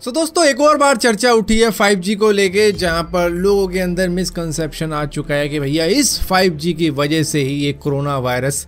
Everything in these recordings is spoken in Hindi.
दोस्तों एक और बार चर्चा उठी है 5G को लेके, जहां पर लोगों के अंदर मिसकंसेप्शन आ चुका है कि भैया इस 5G की वजह से ही ये कोरोना वायरस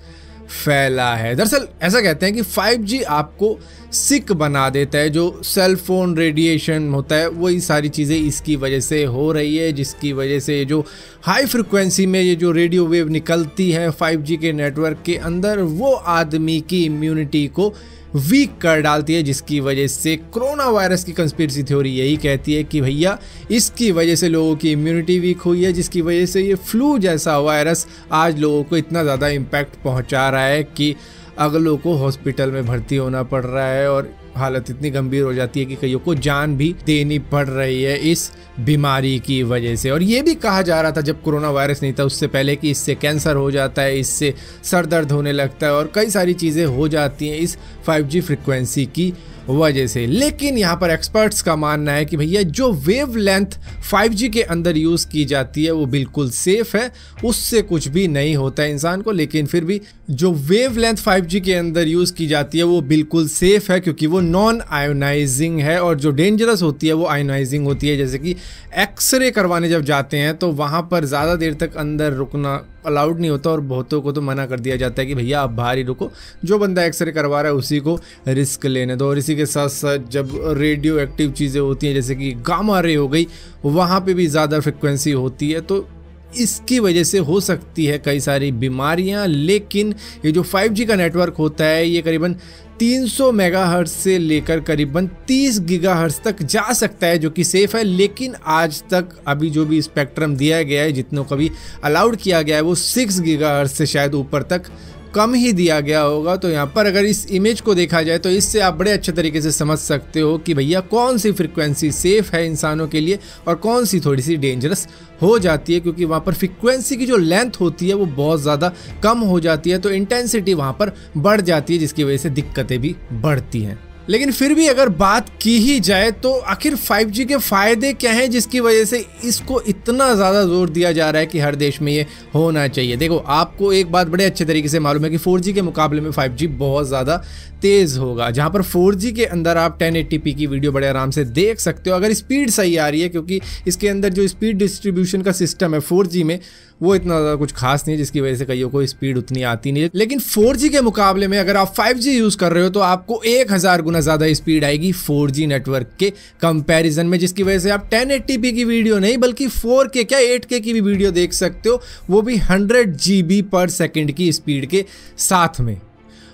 फैला है। दरअसल ऐसा कहते हैं कि 5G आपको सिक बना देता है। जो सेल फोन रेडिएशन होता है वही सारी चीज़ें इसकी वजह से हो रही है, जिसकी वजह से जो हाई फ्रिक्वेंसी में ये जो रेडियो वेव निकलती है 5G के नेटवर्क के अंदर, वो आदमी की इम्यूनिटी को वीक कर डालती है, जिसकी वजह से कोरोना वायरस की कंस्पिरेसी थ्योरी यही कहती है कि भैया इसकी वजह से लोगों की इम्यूनिटी वीक हुई है, जिसकी वजह से ये फ्लू जैसा वायरस आज लोगों को इतना ज़्यादा इम्पैक्ट पहुंचा रहा है कि अगलों को हॉस्पिटल में भर्ती होना पड़ रहा है और हालत इतनी गंभीर हो जाती है कि कईयों को जान भी देनी पड़ रही है इस बीमारी की वजह से। और ये भी कहा जा रहा था जब कोरोना वायरस नहीं था उससे पहले कि इससे कैंसर हो जाता है, इससे सर दर्द होने लगता है और कई सारी चीज़ें हो जाती हैं इस 5G फ्रिक्वेंसी की वजह से। लेकिन यहाँ पर एक्सपर्ट्स का मानना है कि भैया जो वेव लेंथ 5G के अंदर यूज़ की जाती है वो बिल्कुल सेफ़ है, उससे कुछ भी नहीं होता है इंसान को। लेकिन फिर भी जो वेव लेंथ 5G के अंदर यूज़ की जाती है वो बिल्कुल सेफ़ है, क्योंकि वो नॉन आयोनाइजिंग है। और जो डेंजरस होती है वो आयोनाइजिंग होती है। जैसे कि एक्सरे करवाने जब जाते हैं तो वहाँ पर ज़्यादा देर तक अंदर रुकना अलाउड नहीं होता और बहुतों को तो मना कर दिया जाता है कि भैया आप बाहर ही रुको, जो बंदा एक्सरे करवा रहा है उसी को रिस्क लेने दो। और इसी के साथ साथ जब रेडियो एक्टिव चीज़ें होती हैं जैसे कि गामा रे हो गई, वहाँ पे भी ज़्यादा फ्रिक्वेंसी होती है, तो इसकी वजह से हो सकती है कई सारी बीमारियां। लेकिन ये जो 5G का नेटवर्क होता है ये करीबन 300 मेगाहर्ट्ज से लेकर करीबन 30 गीगाहर्ट्ज तक जा सकता है, जो कि सेफ़ है। लेकिन आज तक अभी जो भी स्पेक्ट्रम दिया गया है, जितनों का भी अलाउड किया गया है, वो 6 गीगाहर्ट्ज से शायद ऊपर तक कम ही दिया गया होगा। तो यहाँ पर अगर इस इमेज को देखा जाए तो इससे आप बड़े अच्छे तरीके से समझ सकते हो कि भैया कौन सी फ्रिक्वेंसी सेफ़ है इंसानों के लिए और कौन सी थोड़ी सी डेंजरस हो जाती है, क्योंकि वहाँ पर फ्रिक्वेंसी की जो लेंथ होती है वो बहुत ज़्यादा कम हो जाती है, तो इंटेंसिटी वहाँ पर बढ़ जाती है, जिसकी वजह से दिक्कतें भी बढ़ती हैं। लेकिन फिर भी अगर बात की ही जाए तो आखिर 5G के फ़ायदे क्या हैं जिसकी वजह से इसको इतना ज़्यादा जोर दिया जा रहा है कि हर देश में ये होना चाहिए। देखो, आपको एक बात बड़े अच्छे तरीके से मालूम है कि 4G के मुकाबले में 5G बहुत ज़्यादा तेज़ होगा। जहाँ पर 4G के अंदर आप 1080p की वीडियो बड़े आराम से देख सकते हो, अगर स्पीड सही आ रही है, क्योंकि इसके अंदर जो स्पीड डिस्ट्रीब्यूशन का सिस्टम है 4G में वो इतना ज़्यादा कुछ खास नहीं है, जिसकी वजह से कईयों को स्पीड उतनी आती नहीं है। लेकिन 4G के मुकाबले में अगर आप 5G यूज़ कर रहे हो तो आपको 1000 गुना ज़्यादा स्पीड आएगी 4G नेटवर्क के कंपैरिजन में, जिसकी वजह से आप 1080p की वीडियो नहीं बल्कि 4K क्या 8K की भी वीडियो देख सकते हो, वो भी 100 GB पर सेकेंड की स्पीड के साथ में।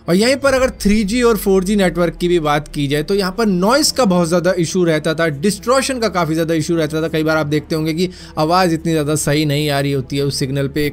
और यहीं पर अगर 3G और 4G नेटवर्क की भी बात की जाए तो यहाँ पर नॉइस का बहुत ज़्यादा इशू रहता था, डिस्ट्रॉशन का काफ़ी ज़्यादा इशू रहता था। कई बार आप देखते होंगे कि आवाज़ इतनी ज़्यादा सही नहीं आ रही होती है उस सिग्नल पे,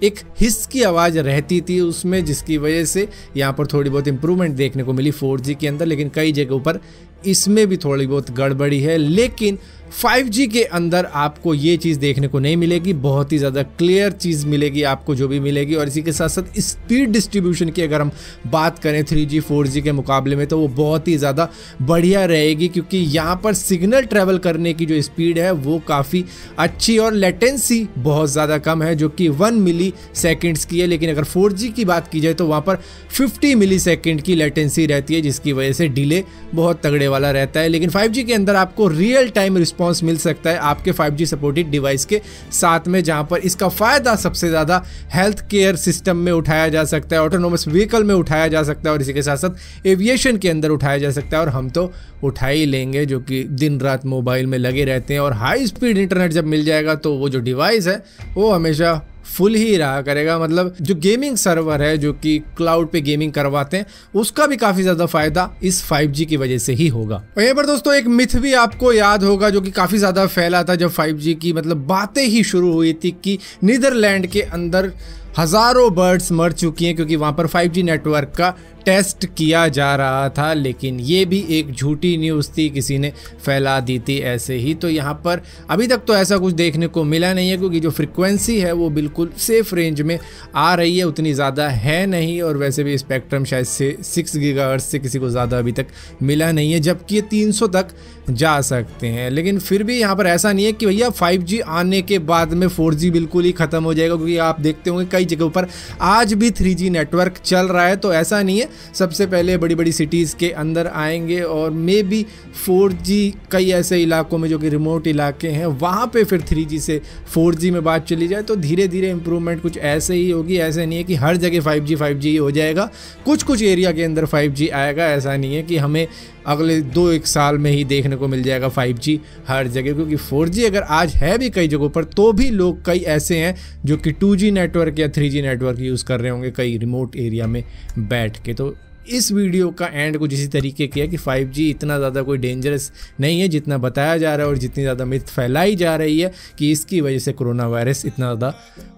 एक हिस की आवाज़ रहती थी उसमें, जिसकी वजह से यहाँ पर थोड़ी बहुत इंप्रूवमेंट देखने को मिली 4G के अंदर। लेकिन कई जगहों पर इसमें भी थोड़ी बहुत गड़बड़ी है। लेकिन 5G के अंदर आपको ये चीज़ देखने को नहीं मिलेगी, बहुत ही ज़्यादा क्लियर चीज़ मिलेगी आपको जो भी मिलेगी। और इसी के साथ साथ स्पीड डिस्ट्रीब्यूशन की अगर हम बात करें 3G 4G के मुकाबले में तो वो बहुत ही ज़्यादा बढ़िया रहेगी, क्योंकि यहाँ पर सिग्नल ट्रैवल करने की जो स्पीड है वो काफ़ी अच्छी और लेटेंसी बहुत ज़्यादा कम है, जो कि 1 मिली सेकेंड्स की है। लेकिन अगर 4G की बात की जाए तो वहाँ पर 50 मिली सेकेंड की लेटेंसी रहती है, जिसकी वजह से डिले बहुत तगड़े वाला रहता है। लेकिन 5G के अंदर आपको रियल टाइम रिस्पॉन्स मिल सकता है आपके 5G सपोर्टेड डिवाइस के साथ में, जहां पर इसका फायदा सबसे ज्यादा हेल्थ केयर सिस्टम में उठाया जा सकता है, ऑटोनोमस व्हीकल में उठाया जा सकता है और इसी के साथ साथ एविएशन के अंदर उठाया जा सकता है। और हम तो उठा ही लेंगे, जो कि दिन रात मोबाइल में लगे रहते हैं। और हाई स्पीड इंटरनेट जब मिल जाएगा तो वो जो डिवाइस है वो हमेशा फुल ही रहा करेगा। मतलब जो गेमिंग सर्वर है जो कि क्लाउड पे गेमिंग करवाते हैं, उसका भी काफ़ी ज़्यादा फायदा इस 5G की वजह से ही होगा। और यहाँ पर दोस्तों एक मिथ भी आपको याद होगा जो कि काफ़ी ज़्यादा फैला था जब 5G की मतलब बातें ही शुरू हुई थी, कि नीदरलैंड के अंदर हज़ारों बर्ड्स मर चुकी हैं क्योंकि वहाँ पर 5G नेटवर्क का टेस्ट किया जा रहा था। लेकिन ये भी एक झूठी न्यूज़ थी, किसी ने फैला दी थी ऐसे ही। तो यहाँ पर अभी तक तो ऐसा कुछ देखने को मिला नहीं है, क्योंकि जो फ्रिक्वेंसी है वो बिल्कुल सेफ रेंज में आ रही है, उतनी ज़्यादा है नहीं। और वैसे भी स्पेक्ट्रम शायद से 6 गीगाहर्ट्ज़ से किसी को ज़्यादा अभी तक मिला नहीं है, जबकि ये 300 तक जा सकते हैं। लेकिन फिर भी यहाँ पर ऐसा नहीं है कि भैया 5G आने के बाद में 4G बिल्कुल ही ख़त्म हो जाएगा, क्योंकि आप देखते होंगे कई जगहों पर आज भी 3G नेटवर्क चल रहा है। तो ऐसा नहीं है, सबसे पहले बड़ी बड़ी सिटीज़ के अंदर आएंगे और मे बी 4G कई ऐसे इलाकों में जो कि रिमोट इलाके हैं वहाँ पे फिर 3G से 4G में बात चली जाए। तो धीरे धीरे इम्प्रूवमेंट कुछ ऐसे ही होगी। ऐसे नहीं है कि हर जगह 5G ही हो जाएगा, कुछ कुछ एरिया के अंदर 5G आएगा। ऐसा नहीं है कि हमें अगले 2-1 साल में ही देखने को मिल जाएगा 5G हर जगह, क्योंकि 4G अगर आज है भी कई जगहों पर तो भी लोग कई ऐसे हैं जो कि 2G नेटवर्क या 3G नेटवर्क यूज़ कर रहे होंगे कई रिमोट एरिया में बैठ के। तो इस वीडियो का एंड कुछ इसी तरीके की है कि 5G इतना ज़्यादा कोई डेंजरस नहीं है जितना बताया जा रहा है और जितनी ज़्यादा मिथ फैलाई जा रही है कि इसकी वजह से कोरोना वायरस इतना ज़्यादा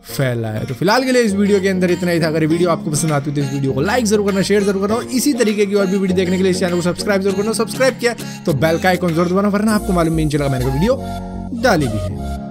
फैला है। तो फिलहाल के लिए इस वीडियो के अंदर इतना ही था। अगर वीडियो आपको पसंद आती है तो इस वीडियो को लाइक जरूर करना, शेयर जरूर करना और इसी तरीके की और भी वीडियो देखने के लिए इस चैनल को सब्सक्राइब जरूर करना। सब्सक्राइब किया तो बेल का आइकॉन जरूर दबाना, वरना आपको मालूम नहीं चलेगा मैंने कोई वीडियो डाली भी है।